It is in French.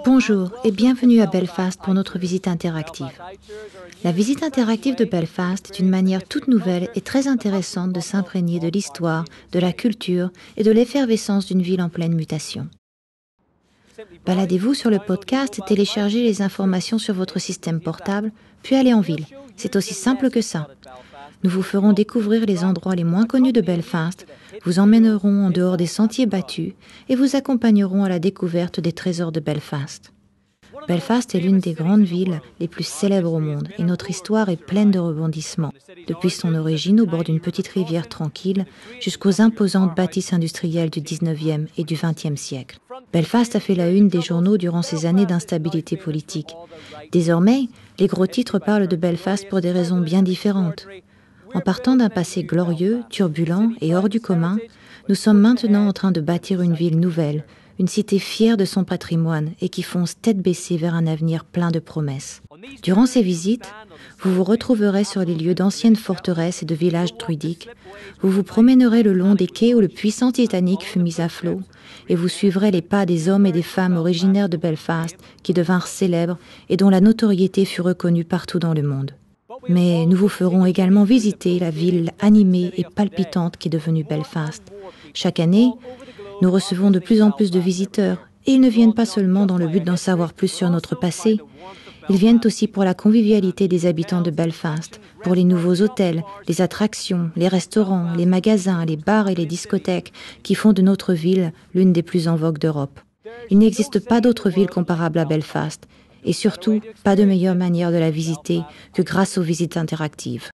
Bonjour et bienvenue à Belfast pour notre visite interactive. La visite interactive de Belfast est une manière toute nouvelle et très intéressante de s'imprégner de l'histoire, de la culture et de l'effervescence d'une ville en pleine mutation. Baladez-vous sur le podcast et téléchargez les informations sur votre système portable, puis allez en ville. C'est aussi simple que ça. Nous vous ferons découvrir les endroits les moins connus de Belfast, vous emmènerons en dehors des sentiers battus et vous accompagnerons à la découverte des trésors de Belfast. Belfast est l'une des grandes villes les plus célèbres au monde et notre histoire est pleine de rebondissements, depuis son origine au bord d'une petite rivière tranquille jusqu'aux imposantes bâtisses industrielles du 19e et du 20e siècle. Belfast a fait la une des journaux durant ces années d'instabilité politique. Désormais, les gros titres parlent de Belfast pour des raisons bien différentes. En partant d'un passé glorieux, turbulent et hors du commun, nous sommes maintenant en train de bâtir une ville nouvelle, une cité fière de son patrimoine et qui fonce tête baissée vers un avenir plein de promesses. Durant ces visites, vous vous retrouverez sur les lieux d'anciennes forteresses et de villages druidiques, vous vous promènerez le long des quais où le puissant Titanic fut mis à flot et vous suivrez les pas des hommes et des femmes originaires de Belfast qui devinrent célèbres et dont la notoriété fut reconnue partout dans le monde. Mais nous vous ferons également visiter la ville animée et palpitante qui est devenue Belfast. Chaque année, nous recevons de plus en plus de visiteurs et ils ne viennent pas seulement dans le but d'en savoir plus sur notre passé. Ils viennent aussi pour la convivialité des habitants de Belfast, pour les nouveaux hôtels, les attractions, les restaurants, les magasins, les bars et les discothèques qui font de notre ville l'une des plus en vogue d'Europe. Il n'existe pas d'autre ville comparable à Belfast. Et surtout, pas de meilleure manière de la visiter que grâce aux visites interactives.